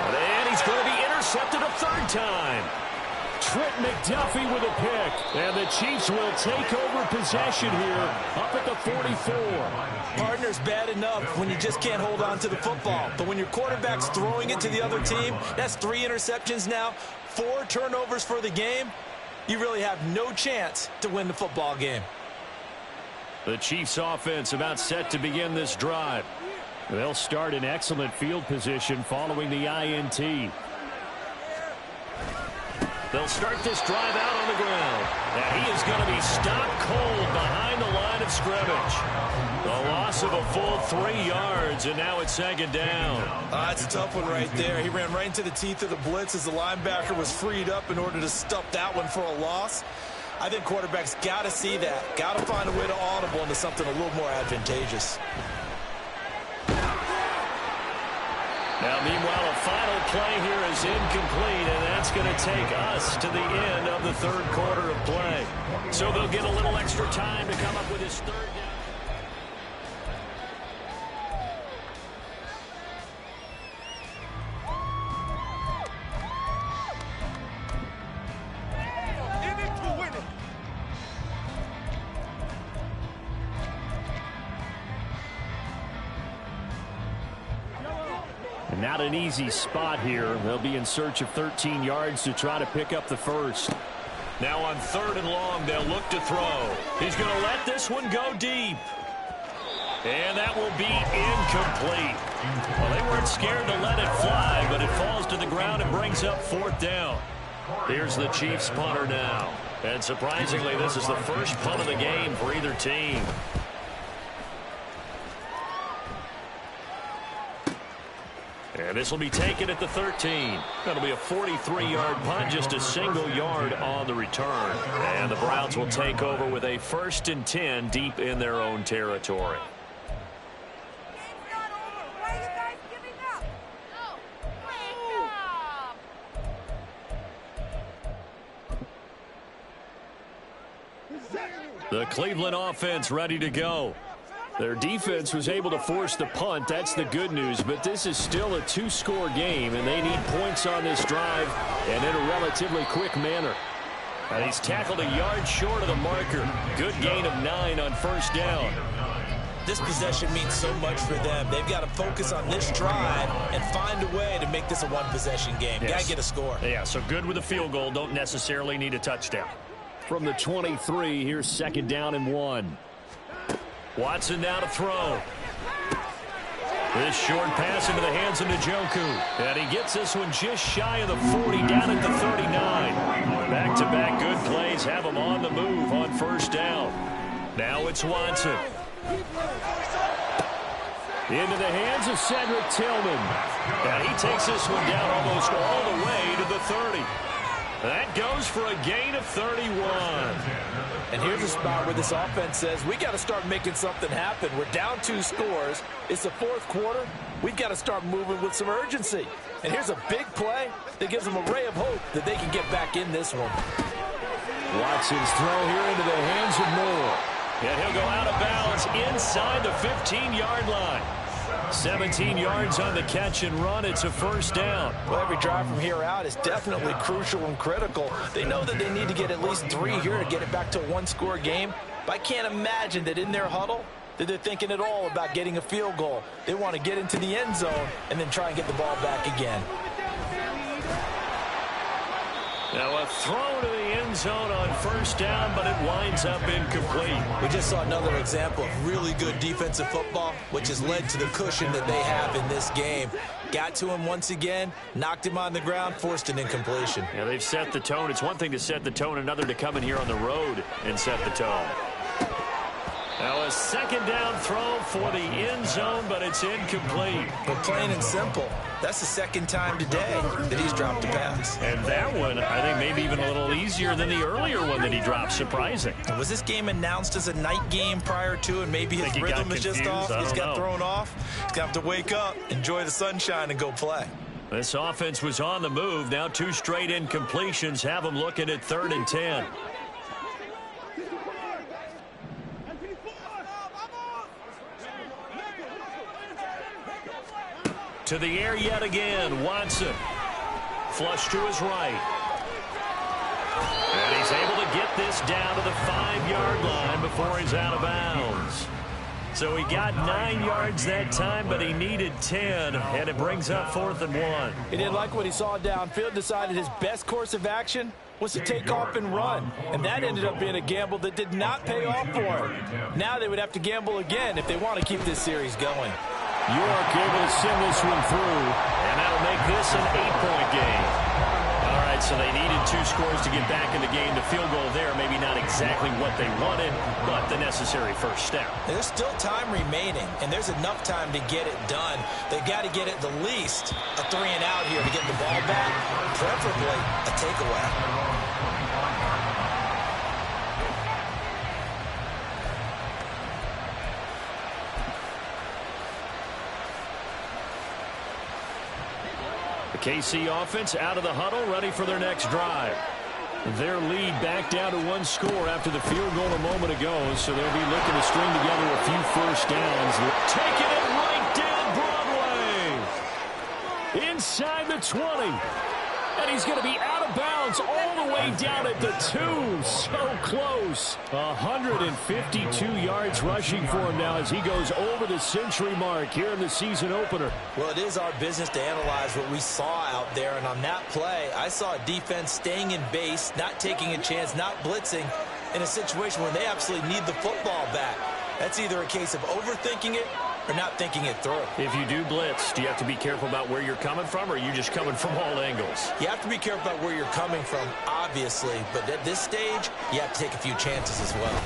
And he's going to be intercepted a third time. Trent McDuffie with a pick. And the Chiefs will take over possession here up at the 44. Partner's bad enough when you just can't hold on to the football. But when your quarterback's throwing it to the other team, that's 3 interceptions now, 4 turnovers for the game. You really have no chance to win the football game. The Chiefs offense about set to begin this drive. They'll start in excellent field position following the INT. They'll start this drive out on the ground. And he is going to be stopped cold behind the line of scrimmage. A loss of a full 3 yards, and now it's second down. That's a tough one right there. He ran right into the teeth of the blitz as the linebacker was freed up in order to stuff that one for a loss. I think quarterbacks got to see that. Got to find a way to audible into something a little more advantageous. Now, meanwhile, a final play here is incomplete, and that's going to take us to the end of the third quarter of play. So they'll get a little extra time to come up with his third down. Not an easy spot here. They'll be in search of 13 yards to try to pick up the first. Now on 3rd and long, they'll look to throw. He's going to let this one go deep. And that will be incomplete. Well, they weren't scared to let it fly, but it falls to the ground and brings up 4th down. Here's the Chiefs punter now. And surprisingly, this is the first punt of the game for either team. And this will be taken at the 13. That'll be a 43-yard punt, just a single yard on the return. And the Browns will take over with a 1st and 10 deep in their own territory. The Cleveland offense ready to go. Their defense was able to force the punt. That's the good news. But this is still a 2-score game, and they need points on this drive and in a relatively quick manner. And he's tackled a yard short of the marker. Good gain of 9 on 1st down. This possession means so much for them. They've got to focus on this drive and find a way to make this a one-possession game. Yes. Got to get a score. Yeah, so good with a field goal. Don't necessarily need a touchdown. From the 23, here's 2nd down and 1. Watson now to throw. This short pass into the hands of Njoku. And he gets this one just shy of the 40, down at the 39. Back-to-back good plays have him on the move on 1st down. Now it's Watson. Into the hands of Cedric Tillman. And he takes this one down almost all the way to the 30. That goes for a gain of 31. And here's a spot where this offense says, we got to start making something happen. We're down 2 scores. It's the 4th quarter. We've got to start moving with some urgency. And here's a big play that gives them a ray of hope that they can get back in this one. Watson's throw here into the hands of Moore. And he'll go out of bounds inside the 15-yard line. 17 yards on the catch and run. It's a 1st down. Well, every drive from here out is definitely crucial and critical. They know that they need to get at least 3 here to get it back to a 1-score game. But I can't imagine that in their huddle that they're thinking at all about getting a field goal. They want to get into the end zone and then try and get the ball back again. Now a throw to the end zone on 1st down, but it winds up incomplete. We just saw another example of really good defensive football, which has led to the cushion that they have in this game. Got to him once again, knocked him on the ground, forced an incompletion. Yeah, they've set the tone. It's one thing to set the tone, another to come in here on the road and set the tone. Now a 2nd down throw for the end zone, but it's incomplete. But plain and simple, that's the 2nd time today that he's dropped a pass. And that one, I think, maybe even a little easier than the earlier one that he dropped. Surprising. Was this game announced as a night game prior to, and maybe his rhythm is just off? He's got thrown off. He's going to have to wake up, enjoy the sunshine, and go play. This offense was on the move. Now 2 straight incompletions have them looking at 3rd and 10. To the air yet again, Watson. Flush to his right. And he's able to get this down to the 5-yard line before he's out of bounds. So he got 9 yards that time, but he needed 10, and it brings up 4th and 1. He didn't like what he saw downfield, decided his best course of action was to take off and run. And that ended up being a gamble that did not pay off for him. Now they would have to gamble again if they want to keep this series going. York able to send this one through. And that'll make this an 8-point game. All right, So they needed 2 scores to get back in the game. The field goal there, maybe not exactly what they wanted, but the necessary first step. There's still time remaining, and there's enough time to get it done. They've got to get at the least a 3-and-out here to get the ball back, preferably a takeaway. The KC offense out of the huddle, ready for their next drive. Their lead back down to 1 score after the field goal a moment ago, so they'll be looking to string together a few first downs. Taking it right down Broadway. Inside the 20. And he's going to be out of bounds all the way down at the 2. So close. 152 yards rushing for him now as he goes over the century mark here in the season opener. Well, it is our business to analyze what we saw out there. And on that play, I saw a defense staying in base, not taking a chance, not blitzing in a situation where they absolutely need the football back. That's either a case of overthinking it or not thinking it through. If you do blitz, do you have to be careful about where you're coming from, or are you just coming from all angles? You have to be careful about where you're coming from, obviously, but at this stage, you have to take a few chances as well.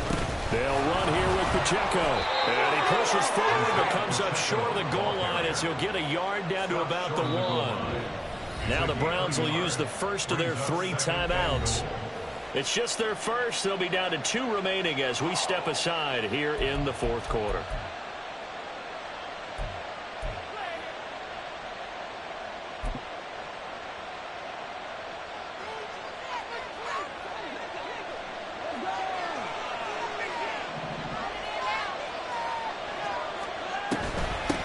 They'll run here with Pacheco. And he pushes forward, but comes up short of the goal line as he'll get a yard down to about the 1. Now the Browns will use the first of their 3 timeouts. It's just their first. They'll be down to 2 remaining as we step aside here in the 4th quarter.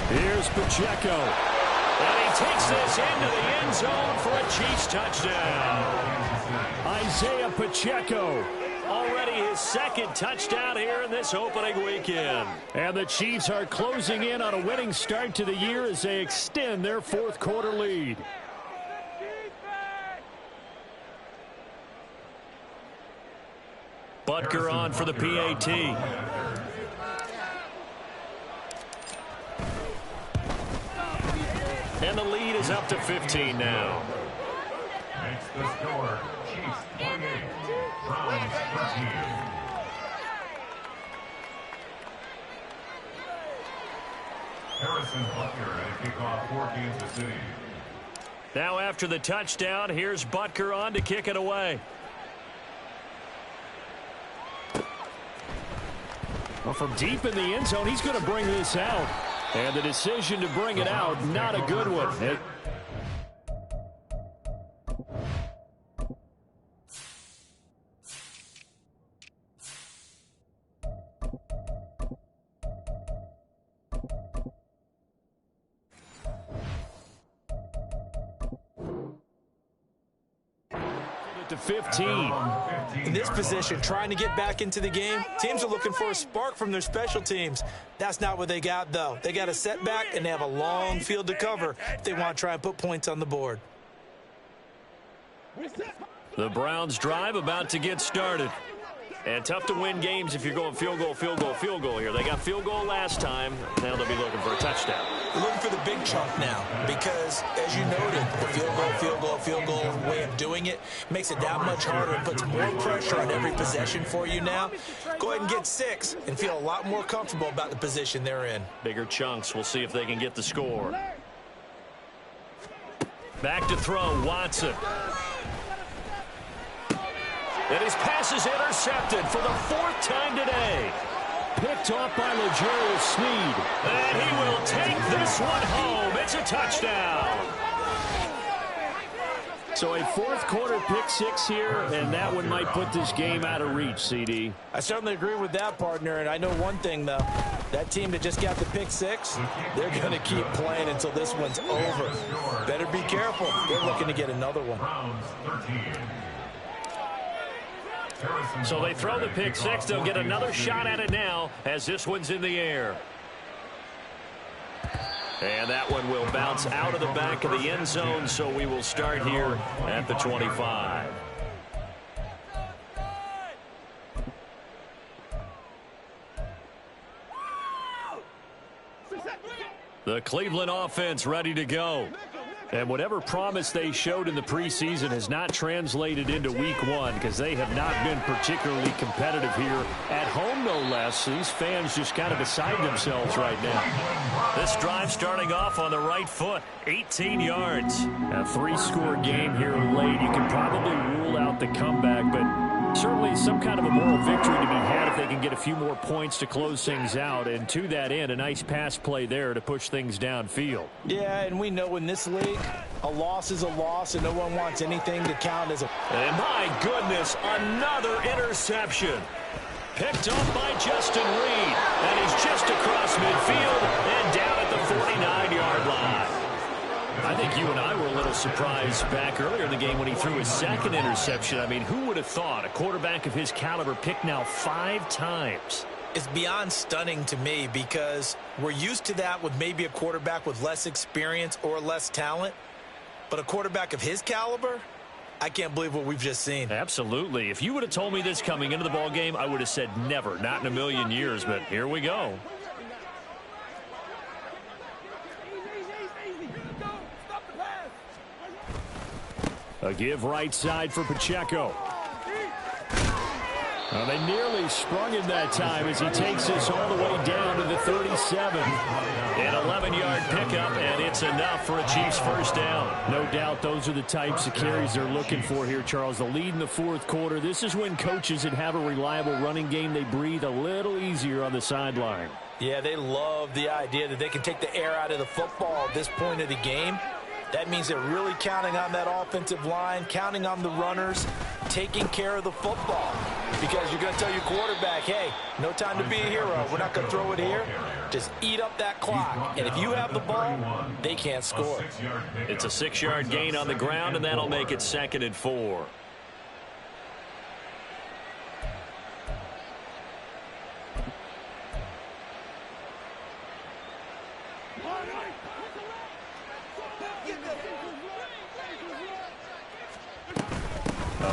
Here's Pacheco. And he takes this into the end zone for a Chiefs touchdown. Isaiah Pacheco. Already his 2nd touchdown here in this opening weekend. And the Chiefs are closing in on a winning start to the year as they extend their 4th quarter lead. Butker on for the PAT. And the lead is up to 15 now. Makes the score Chiefs 28, Browns 13. Harrison Butker at a kickoff for Kansas City. Now after the touchdown, here's Butker on to kick it away. Well, from deep in the end zone, he's going to bring this out. And the decision to bring it out, not a good one. To 15. In this position, trying to get back into the game, teams are looking for a spark from their special teams. That's not what they got, though. They got a setback, and they have a long field to cover if they want to try and put points on the board. The Browns drive about to get started. And tough to win games if you're going field goal, field goal, field goal here. They got field goal last time. Now they'll be looking for a touchdown. They're looking for the big chunk now because, as you noted, the field goal way of doing it makes it that much harder and puts more pressure on every possession for you now. Go ahead and get 6 and feel a lot more comfortable about the position they're in. Bigger chunks. We'll see if they can get the score. Back to throw, Watson. And his pass is intercepted for the 4th time today. Picked off by L'Jarius Sneed. And he will take this one home. It's a touchdown. So a 4th quarter pick 6 here, and that one might put this game out of reach, CD. I certainly agree with that, partner, and I know one thing, though. That team that just got the pick 6, they're going to keep playing until this one's over. Better be careful. They're looking to get another one. Browns 13. So they throw the pick 6. They'll get another shot at it now as this one's in the air. And that one will bounce out of the back of the end zone, so we will start here at the 25. The Cleveland offense ready to go. And whatever promise they showed in the preseason has not translated into week one because they have not been particularly competitive here at home, no less. These fans just kind of beside themselves right now. This drive starting off on the right foot, 18 yards. A 3-score game here late. You can probably rule out the comeback, but certainly some kind of a moral victory to be had if they can get a few more points to close things out. And to that end, a nice pass play there to push things downfield. Yeah, and we know in this league, a loss is a loss, and no one wants anything to count as a... And my goodness, another interception. Picked up by Justin Reed. And he's just across midfield and down at the 49-yard line. I think you and I were a little surprised back earlier in the game when he threw his second interception. I mean, who would have thought a quarterback of his caliber picked now 5 times? It's beyond stunning to me because we're used to that with maybe a quarterback with less experience or less talent. But a quarterback of his caliber, I can't believe what we've just seen. Absolutely. If you would have told me this coming into the ball game, I would have said never, not in a million years. But here we go. A give right side for Pacheco. Well, they nearly sprung him that time as he takes this all the way down to the 37. An 11-yard pickup, and it's enough for a Chiefs first down. No doubt those are the types of carries they're looking for here, Charles. The lead in the fourth quarter. This is when coaches that have a reliable running game, they breathe a little easier on the sideline. Yeah, they love the idea that they can take the air out of the football at this point of the game. That means they're really counting on that offensive line, counting on the runners, taking care of the football. Because you're going to tell your quarterback, hey, no time to be a hero. We're not going to throw it here. Just eat up that clock. And if you have the ball, they can't score. It's a 6-yard gain on the ground, and that'll make it 2nd and 4.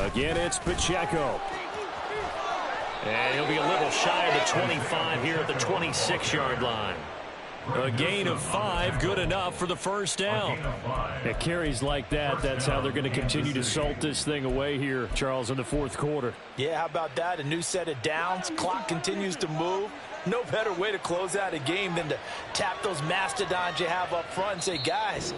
Again, it's Pacheco. And he'll be a little shy of the 25 here at the 26-yard line. A gain of 5, good enough for the first down. It carries like that. That's how they're going to continue to salt this thing away here, Charles, in the fourth quarter. Yeah, how about that? A new set of downs. Clock continues to move. No better way to close out a game than to tap those mastodons you have up front and say, guys,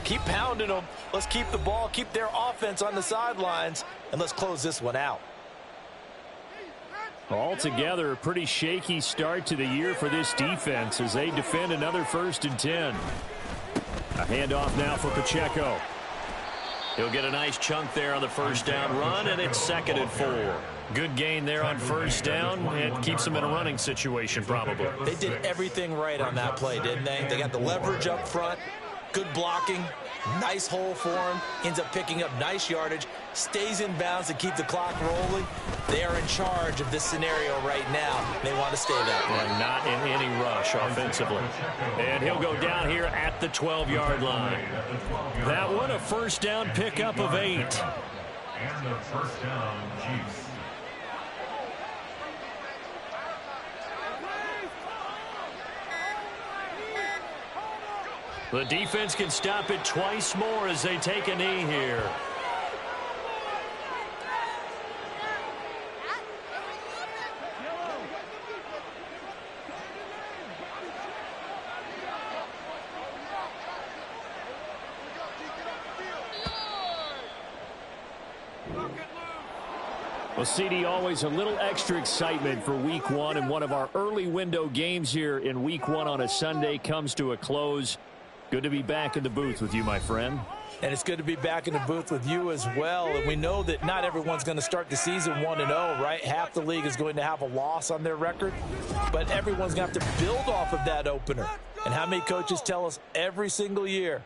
keep pounding them. Let's keep the ball, keep their offense on the sidelines, and let's close this one out. Altogether, a pretty shaky start to the year for this defense as they defend another 1st and 10. A handoff now for Pacheco. He'll get a nice chunk there on the first down run, and it's 2nd and 4. Good gain there on first down, and keeps them in a running situation probably. They did everything right on that play, didn't they? They got the leverage up front, good blocking, nice hole for him, ends up picking up nice yardage, stays in bounds to keep the clock rolling. They are in charge of this scenario right now. They want to stay that way. And not in any rush offensively. And he'll go down here at the 12-yard line. That one, a first down pickup of 8. And the first down, Chiefs. The defense can stop it twice more as they take a knee here. Well, CD, always a little extra excitement for week one, and one of our early window games here in week one on a Sunday comes to a close. Good to be back in the booth with you, my friend. And it's good to be back in the booth with you as well. And we know that not everyone's going to start the season 1-0, right? Half the league is going to have a loss on their record. But everyone's going to have to build off of that opener. And how many coaches tell us every single year,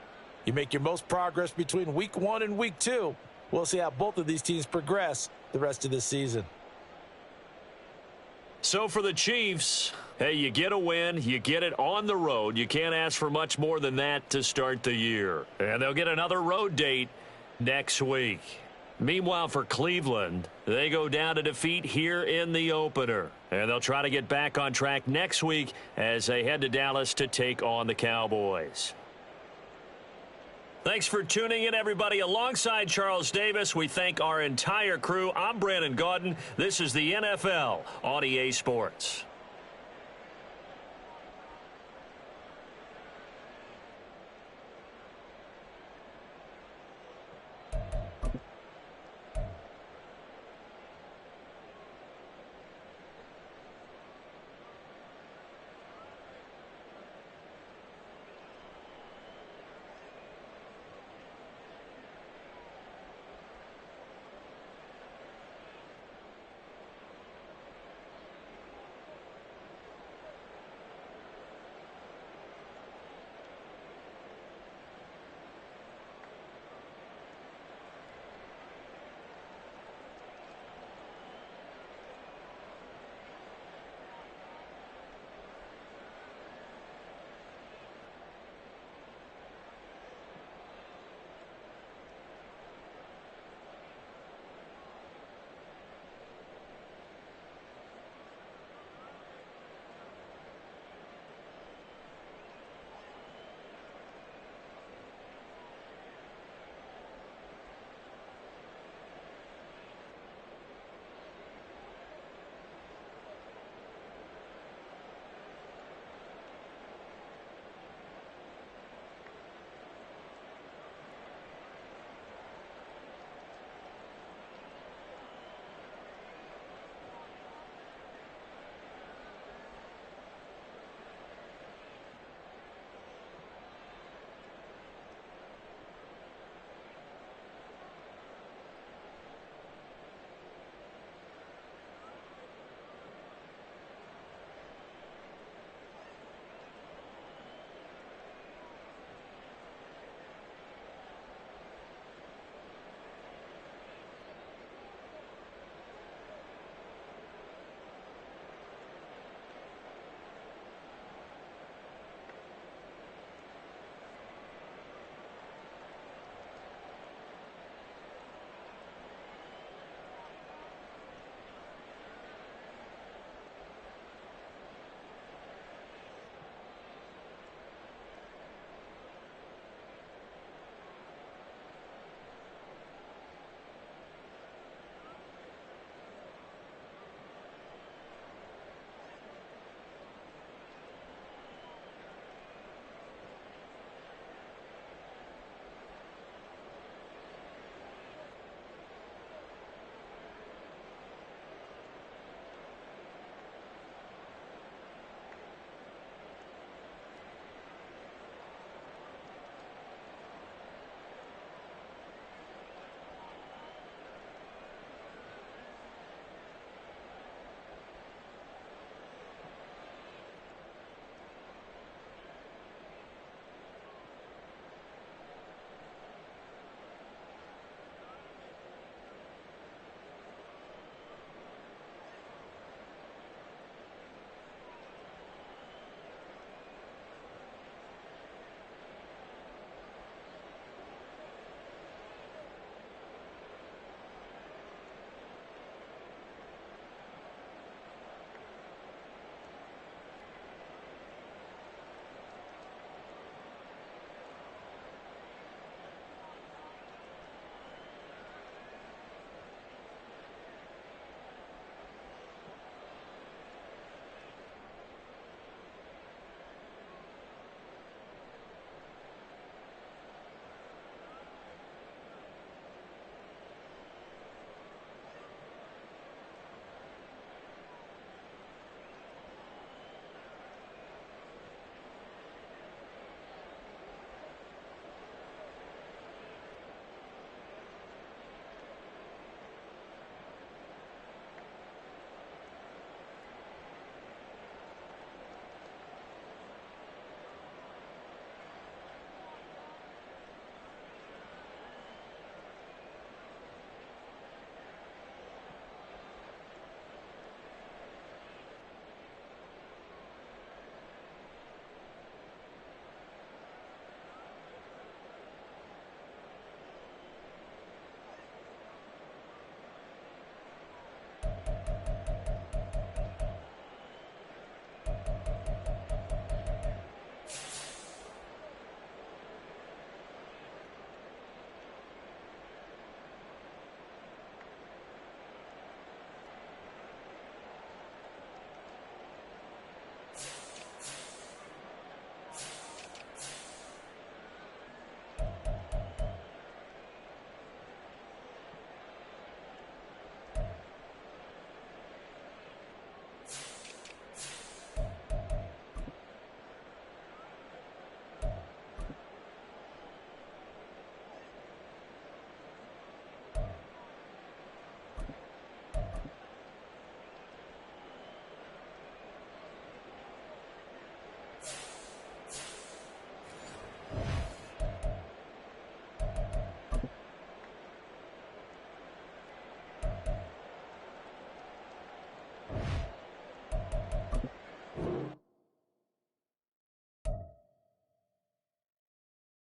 you make your most progress between week 1 and week 2. We'll see how both of these teams progress the rest of this season. So for the Chiefs, hey, you get a win, you get it on the road. You can't ask for much more than that to start the year. And they'll get another road date next week. Meanwhile, for Cleveland, they go down to defeat here in the opener. And they'll try to get back on track next week as they head to Dallas to take on the Cowboys. Thanks for tuning in, everybody. Alongside Charles Davis, we thank our entire crew. I'm Brandon Gaudin. This is the NFL on EA Sports.